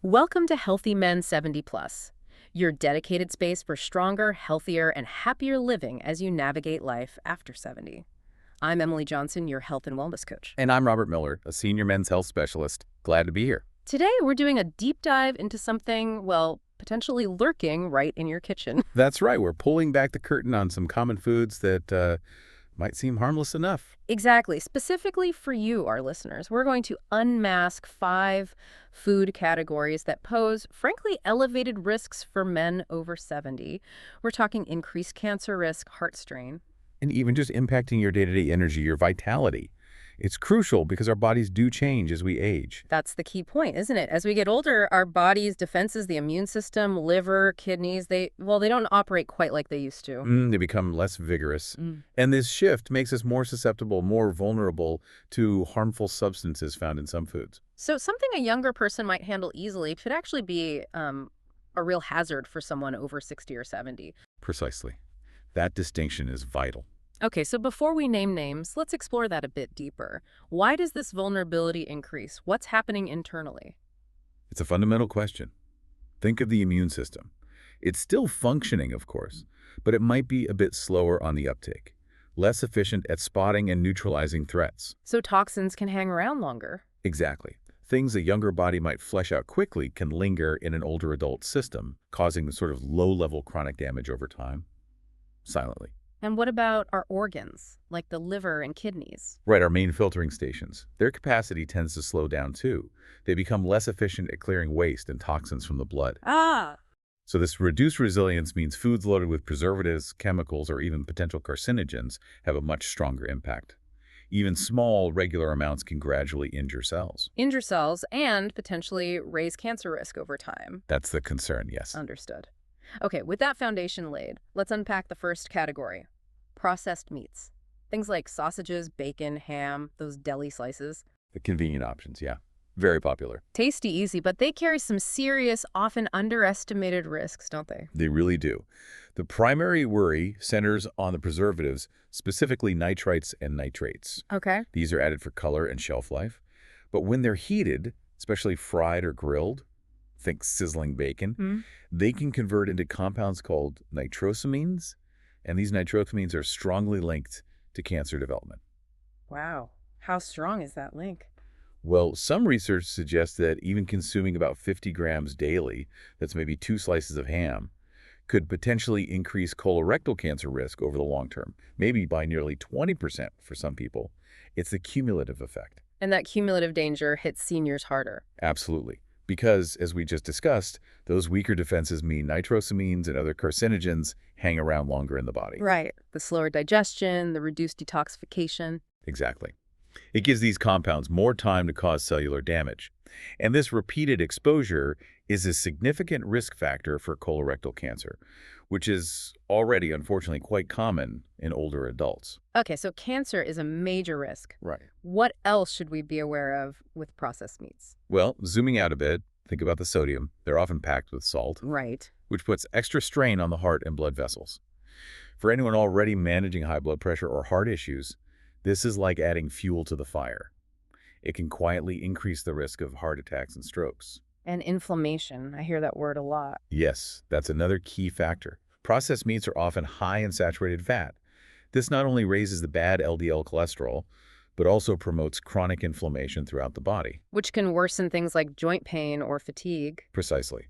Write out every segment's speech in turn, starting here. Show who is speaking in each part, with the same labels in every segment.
Speaker 1: Welcome to Healthy Men 70 Plus, your dedicated space for stronger, healthier, and happier living as you navigate life after 70. I'm Emily Johnson, your health and wellness coach.
Speaker 2: And I'm Robert Miller, a senior men's health specialist. Glad to be here.
Speaker 1: Today, we're doing a deep dive into something, well, potentially lurking right in your kitchen.
Speaker 2: That's right. We're pulling back the curtain on some common foods that might seem harmless enough.
Speaker 1: Exactly. Specifically for you, our listeners, we're going to unmask 5 food categories that pose, frankly, elevated risks for men over 70. We're talking increased cancer risk, heart strain.
Speaker 2: And even just impacting your day-to-day energy, your vitality. It's crucial because our bodies do change as we age.
Speaker 1: That's the key point, isn't it? As we get older, our body's defenses, the immune system, liver, kidneys, they don't operate quite like they used to.
Speaker 2: They become less vigorous. And this shift makes us more susceptible, more vulnerable to harmful substances found in some foods.
Speaker 1: So something a younger person might handle easily could actually be a real hazard for someone over 60 or 70.
Speaker 2: Precisely. That distinction is vital.
Speaker 1: Okay, so before we name names, let's explore that a bit deeper. Why does this vulnerability increase? What's happening internally?
Speaker 2: It's a fundamental question. Think of the immune system. It's still functioning, of course, but it might be a bit slower on the uptake, less efficient at spotting and neutralizing threats.
Speaker 1: So toxins can hang around longer.
Speaker 2: Exactly. Things a younger body might flesh out quickly can linger in an older adult system, causing sort of low-level chronic damage over time, silently.
Speaker 1: And what about our organs, like the liver and kidneys?
Speaker 2: Right, our main filtering stations. Their capacity tends to slow down too. They become less efficient at clearing waste and toxins from the blood. So this reduced resilience means foods loaded with preservatives, chemicals, or even potential carcinogens have a much stronger impact. Even small, regular amounts can gradually injure cells.
Speaker 1: Injure cells and potentially raise cancer risk over time.
Speaker 2: That's the concern, yes.
Speaker 1: Understood. Okay, with that foundation laid, let's unpack the first category. Processed meats. Things like sausages, bacon, ham, those deli slices.
Speaker 2: The convenient options, yeah. Very popular.
Speaker 1: Tasty, easy, but they carry some serious, often underestimated risks, don't they?
Speaker 2: They really do. The primary worry centers on the preservatives, specifically nitrites and nitrates.
Speaker 1: Okay.
Speaker 2: These are added for color and shelf life. But when they're heated, especially fried or grilled, think sizzling bacon, they can convert into compounds called nitrosamines, and these nitrosamines are strongly linked to cancer development.
Speaker 1: Wow. How strong is that link?
Speaker 2: Well, some research suggests that even consuming about 50 grams daily, that's maybe 2 slices of ham, could potentially increase colorectal cancer risk over the long term, maybe by nearly 20% for some people. It's the cumulative effect.
Speaker 1: And that cumulative danger hits seniors harder.
Speaker 2: Absolutely. Because, as we just discussed, those weaker defenses mean nitrosamines and other carcinogens hang around longer in the body.
Speaker 1: Right. The slower digestion, the reduced detoxification.
Speaker 2: Exactly. It gives these compounds more time to cause cellular damage. And this repeated exposure is a significant risk factor for colorectal cancer, which is already, unfortunately, quite common in older adults.
Speaker 1: Okay, so cancer is a major risk.
Speaker 2: Right.
Speaker 1: What else should we be aware of with processed meats?
Speaker 2: Well, zooming out a bit, think about the sodium. They're often packed with salt,
Speaker 1: Right.
Speaker 2: which puts extra strain on the heart and blood vessels. For anyone already managing high blood pressure or heart issues, this is like adding fuel to the fire. It can quietly increase the risk of heart attacks and strokes.
Speaker 1: And inflammation. I hear that word a lot.
Speaker 2: Yes, that's another key factor. Processed meats are often high in saturated fat. This not only raises the bad LDL cholesterol, but also promotes chronic inflammation throughout the body.
Speaker 1: Which can worsen things like joint pain or fatigue.
Speaker 2: Precisely.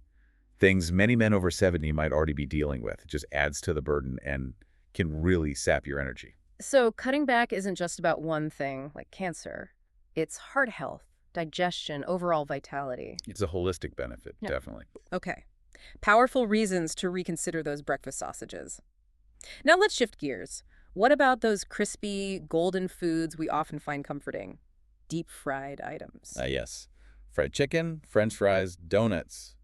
Speaker 2: Things many men over 70 might already be dealing with. It just adds to the burden and can really sap your energy.
Speaker 1: So cutting back isn't just about one thing, like cancer. It's heart health, digestion, overall vitality.
Speaker 2: It's a holistic benefit, definitely.
Speaker 1: Okay. Powerful reasons to reconsider those breakfast sausages. Now let's shift gears. What about those crispy, golden foods we often find comforting? Deep-fried items.
Speaker 2: Yes. Fried chicken, French fries, donuts.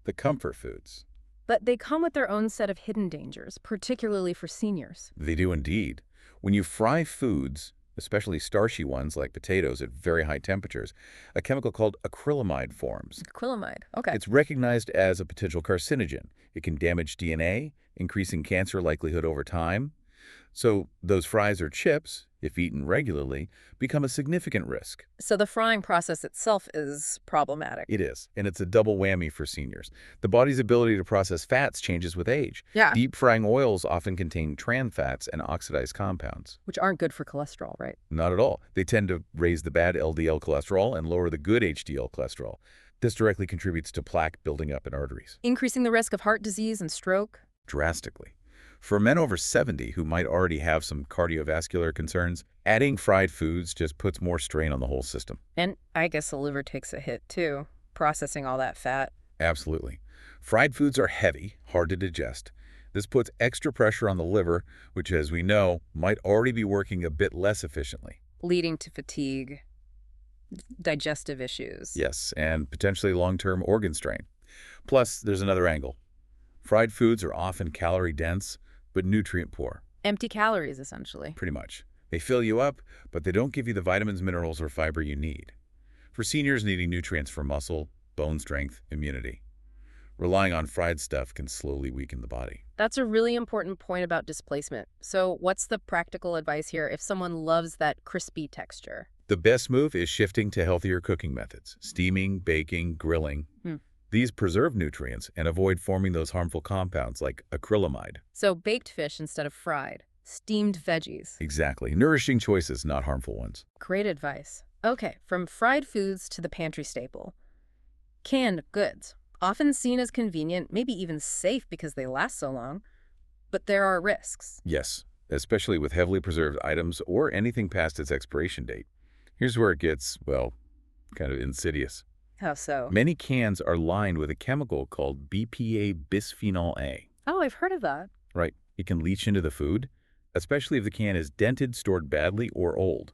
Speaker 2: The comfort foods.
Speaker 1: But they come with their own set of hidden dangers, particularly for seniors.
Speaker 2: They do indeed. When you fry foods, especially starchy ones like potatoes at very high temperatures, a chemical called acrylamide forms.
Speaker 1: Acrylamide, okay.
Speaker 2: It's recognized as a potential carcinogen. It can damage DNA, increasing cancer likelihood over time. So those fries or chips, if eaten regularly, become a significant risk.
Speaker 1: So the frying process itself is problematic.
Speaker 2: It is, and it's a double whammy for seniors. The body's ability to process fats changes with age.
Speaker 1: Yeah.
Speaker 2: Deep frying oils often contain trans fats and oxidized compounds.
Speaker 1: Which aren't good for cholesterol, right?
Speaker 2: Not at all. They tend to raise the bad LDL cholesterol and lower the good HDL cholesterol. This directly contributes to plaque building up in arteries.
Speaker 1: Increasing the risk of heart disease and stroke.
Speaker 2: Drastically. For men over 70 who might already have some cardiovascular concerns, adding fried foods just puts more strain on the whole system.
Speaker 1: And I guess the liver takes a hit, too, processing all that fat.
Speaker 2: Absolutely. Fried foods are heavy, hard to digest. This puts extra pressure on the liver, which, as we know, might already be working a bit less efficiently.
Speaker 1: Leading to fatigue, digestive issues.
Speaker 2: Yes, and potentially long-term organ strain. Plus, there's another angle. Fried foods are often calorie-dense, but nutrient-poor.
Speaker 1: Empty calories, essentially.
Speaker 2: Pretty much. They fill you up, but they don't give you the vitamins, minerals, or fiber you need. For seniors needing nutrients for muscle, bone strength, immunity, relying on fried stuff can slowly weaken the body.
Speaker 1: That's a really important point about displacement. So what's the practical advice here if someone loves that crispy texture?
Speaker 2: The best move is shifting to healthier cooking methods, steaming, baking, grilling. These preserve nutrients and avoid forming those harmful compounds like acrylamide.
Speaker 1: So baked fish instead of fried. Steamed veggies.
Speaker 2: Exactly. Nourishing choices, not harmful ones.
Speaker 1: Great advice. Okay, from fried foods to the pantry staple. Canned goods. Often seen as convenient, maybe even safe because they last so long. But there are risks.
Speaker 2: Yes, especially with heavily preserved items or anything past its expiration date. Here's where it gets, well, kind of insidious.
Speaker 1: How so?
Speaker 2: Many cans are lined with a chemical called BPA bisphenol A.
Speaker 1: Oh, I've heard of that.
Speaker 2: Right. It can leach into the food, especially if the can is dented, stored badly, or old.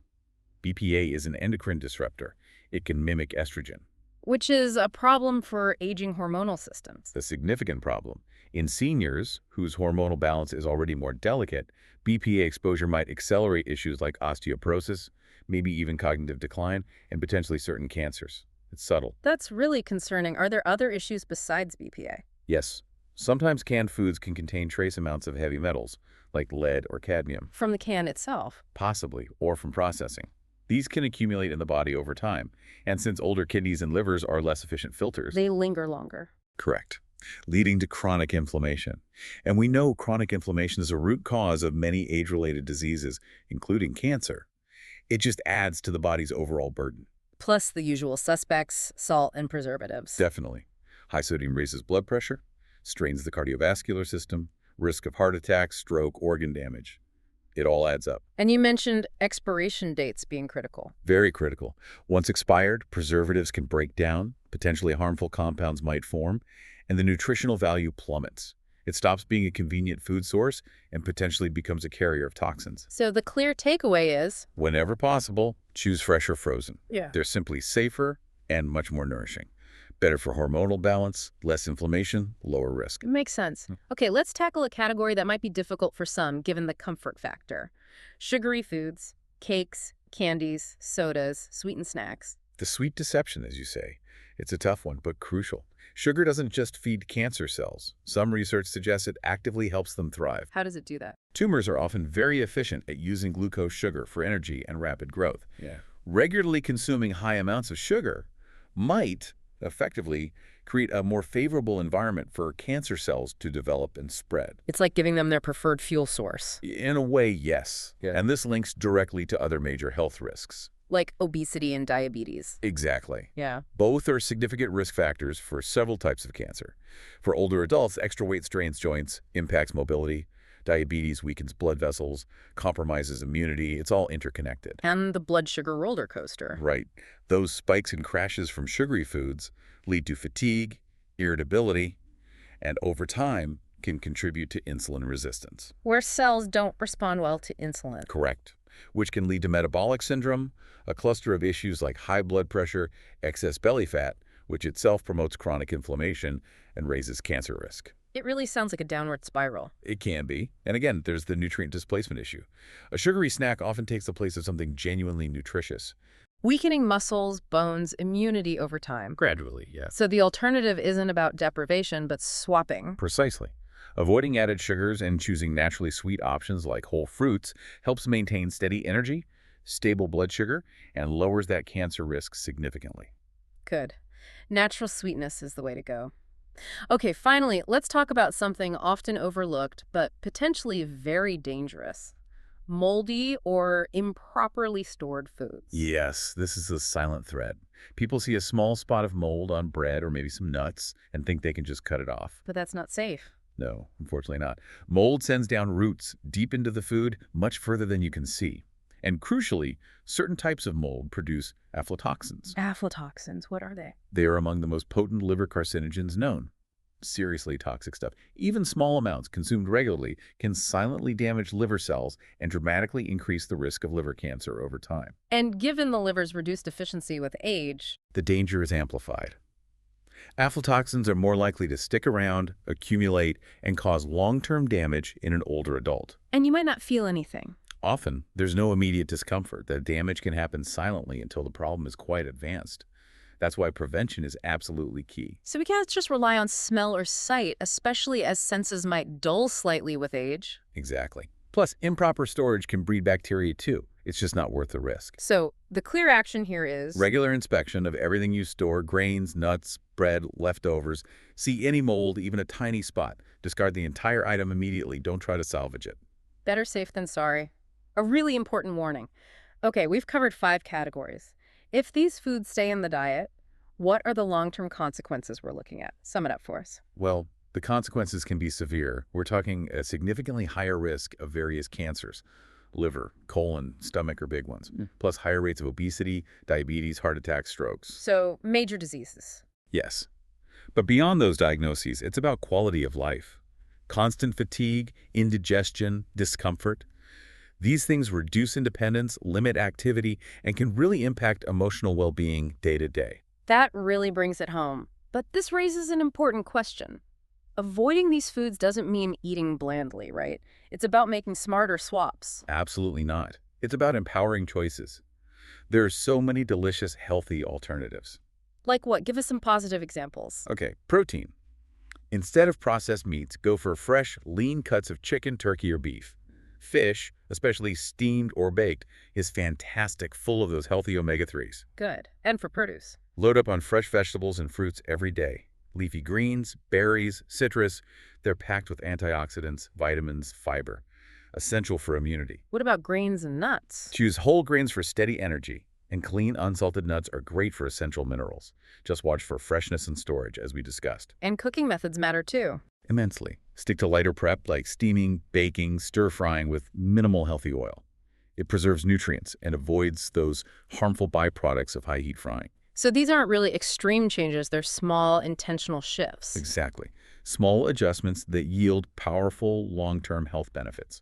Speaker 2: BPA is an endocrine disruptor. It can mimic estrogen.
Speaker 1: Which is a problem for aging hormonal systems.
Speaker 2: A significant problem. In seniors, whose hormonal balance is already more delicate, BPA exposure might accelerate issues like osteoporosis, maybe even cognitive decline, and potentially certain cancers. It's subtle.
Speaker 1: That's really concerning. Are there other issues besides BPA?
Speaker 2: Yes. Sometimes canned foods can contain trace amounts of heavy metals, like lead or cadmium.
Speaker 1: From the can itself?
Speaker 2: Possibly, or from processing. These can accumulate in the body over time, and since older kidneys and livers are less efficient filters,
Speaker 1: They linger longer.
Speaker 2: correct, leading to chronic inflammation. And we know chronic inflammation is a root cause of many age-related diseases, including cancer. It just adds to the body's overall burden.
Speaker 1: Plus the usual suspects, salt and preservatives.
Speaker 2: Definitely. High sodium raises blood pressure, strains the cardiovascular system, risk of heart attack, stroke, organ damage. It all adds up.
Speaker 1: And you mentioned expiration dates being critical.
Speaker 2: Very critical. Once expired, preservatives can break down, potentially harmful compounds might form, and the nutritional value plummets. It stops being a convenient food source and potentially becomes a carrier of toxins.
Speaker 1: So the clear takeaway is,
Speaker 2: Whenever possible, choose fresh or frozen.
Speaker 1: yeah,
Speaker 2: They're simply safer and much more nourishing. Better for hormonal balance, less inflammation, lower risk.
Speaker 1: it makes sense. Okay, let's tackle a category that might be difficult for some given the comfort factor. Sugary foods, cakes, candies, sodas, sweetened snacks.
Speaker 2: The sweet deception, as you say. It's a tough one, but crucial. Sugar doesn't just feed cancer cells. Some research suggests it actively helps them thrive.
Speaker 1: How does it do that?
Speaker 2: Tumors are often very efficient at using glucose sugar for energy and rapid growth. Regularly consuming high amounts of sugar might effectively create a more favorable environment for cancer cells to develop and spread.
Speaker 1: It's like giving them their preferred fuel source,
Speaker 2: In a way, yes. And this links directly to other major health risks.
Speaker 1: like obesity and diabetes.
Speaker 2: Exactly.
Speaker 1: Yeah.
Speaker 2: Both are significant risk factors for several types of cancer. For older adults, extra weight strains joints, impacts mobility. Diabetes weakens blood vessels, compromises immunity. It's all interconnected.
Speaker 1: And the blood sugar roller coaster.
Speaker 2: Right. Those spikes and crashes from sugary foods lead to fatigue, irritability, and over time can contribute to insulin resistance.
Speaker 1: Where cells don't respond well to insulin.
Speaker 2: Correct. Which can lead to metabolic syndrome, a cluster of issues like high blood pressure, excess belly fat, which itself promotes chronic inflammation and raises cancer risk.
Speaker 1: It really sounds like a downward spiral.
Speaker 2: It can be. And again, there's the nutrient displacement issue. A sugary snack often takes the place of something genuinely nutritious.
Speaker 1: Weakening muscles, bones, immunity over time.
Speaker 2: Gradually, yes.
Speaker 1: So the alternative isn't about deprivation, but swapping.
Speaker 2: Precisely. Avoiding added sugars and choosing naturally sweet options like whole fruits helps maintain steady energy, stable blood sugar, and lowers that cancer risk significantly.
Speaker 1: Good. Natural sweetness is the way to go. Okay, finally, let's talk about something often overlooked, but potentially very dangerous. Moldy or improperly stored foods.
Speaker 2: Yes, this is a silent threat. People see a small spot of mold on bread or maybe some nuts and think they can just cut it off.
Speaker 1: But that's not safe.
Speaker 2: No, unfortunately not. Mold sends down roots deep into the food, much further than you can see. And crucially, certain types of mold produce aflatoxins.
Speaker 1: Aflatoxins, what are they?
Speaker 2: They are among the most potent liver carcinogens known. Seriously toxic stuff. Even small amounts consumed regularly can silently damage liver cells and dramatically increase the risk of liver cancer over time.
Speaker 1: And given the liver's reduced efficiency with age,
Speaker 2: The danger is amplified. Aflatoxins are more likely to stick around, accumulate, and cause long-term damage in an older adult.
Speaker 1: and you might not feel anything.
Speaker 2: Often, there's no immediate discomfort. The damage can happen silently until the problem is quite advanced. That's why prevention is absolutely key.
Speaker 1: So we can't just rely on smell or sight, especially as senses might dull slightly with age.
Speaker 2: Exactly. Plus, improper storage can breed bacteria too. It's just not worth the risk.
Speaker 1: So the clear action here is
Speaker 2: Regular inspection of everything you store, grains, nuts, bread, leftovers. See any mold, even a tiny spot. Discard the entire item immediately. Don't try to salvage it.
Speaker 1: better safe than sorry. A really important warning. Okay, we've covered 5 categories. If these foods stay in the diet, what are the long-term consequences we're looking at? Sum it up for us.
Speaker 2: Well, the consequences can be severe. We're talking a significantly higher risk of various cancers. Liver, colon, stomach are big ones. Plus higher rates of obesity, diabetes, heart attacks, strokes.
Speaker 1: So, major diseases.
Speaker 2: Yes. But beyond those diagnoses, it's about quality of life. Constant fatigue, indigestion, discomfort. These things reduce independence, limit activity, and can really impact emotional well-being day to day.
Speaker 1: That really brings it home. But this raises an important question. Avoiding these foods doesn't mean eating blandly, right? It's about making smarter swaps.
Speaker 2: Absolutely not. It's about empowering choices. There are so many delicious, healthy alternatives.
Speaker 1: Like what? Give us some positive examples.
Speaker 2: Okay, protein. Instead of processed meats, go for fresh, lean cuts of chicken, turkey, or beef. Fish, especially steamed or baked, is fantastic, full of those healthy omega-3s.
Speaker 1: Good. And for produce.
Speaker 2: Load up on fresh vegetables and fruits every day. Leafy greens, berries, citrus, they're packed with antioxidants, vitamins, fiber, essential for immunity.
Speaker 1: What about grains and nuts?
Speaker 2: Choose whole grains for steady energy, and clean, unsalted nuts are great for essential minerals. Just watch for freshness and storage, as we discussed.
Speaker 1: And cooking methods matter too.
Speaker 2: Immensely. Stick to lighter prep like steaming, baking, stir-frying with minimal healthy oil. It preserves nutrients and avoids those harmful byproducts of high-heat frying.
Speaker 1: So these aren't really extreme changes, they're small, intentional shifts.
Speaker 2: Exactly. Small adjustments that yield powerful long-term health benefits.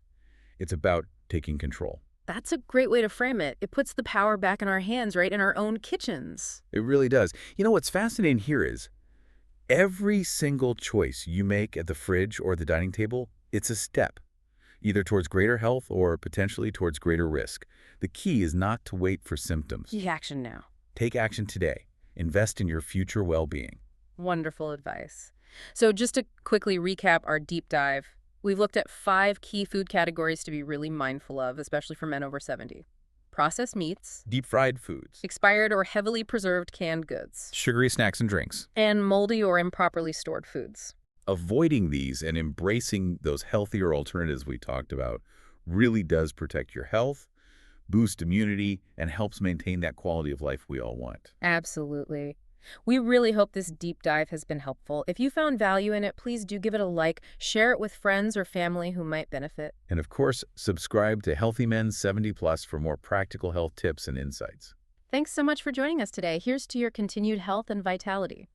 Speaker 2: It's about taking control.
Speaker 1: That's a great way to frame it. It puts the power back in our hands, right, in our own kitchens.
Speaker 2: It really does. You know, what's fascinating here is every single choice you make at the fridge or the dining table, it's a step, either towards greater health or potentially towards greater risk. The key is not to wait for symptoms.
Speaker 1: Take action now.
Speaker 2: Take action today. Invest in your future well-being.
Speaker 1: Wonderful advice. So just to quickly recap our deep dive, we've looked at 5 key food categories to be really mindful of, especially for men over 70. Processed meats,
Speaker 2: Deep-fried foods,
Speaker 1: expired or heavily preserved canned goods,
Speaker 2: sugary snacks and drinks.
Speaker 1: and moldy or improperly stored foods.
Speaker 2: Avoiding these and embracing those healthier alternatives we talked about really does protect your health, boost immunity, and helps maintain that quality of life we all want.
Speaker 1: Absolutely. We really hope this deep dive has been helpful. If you found value in it, please do give it a like, share it with friends or family who might benefit.
Speaker 2: And of course, subscribe to Healthy Men 70 Plus for more practical health tips and insights.
Speaker 1: Thanks so much for joining us today. Here's to your continued health and vitality.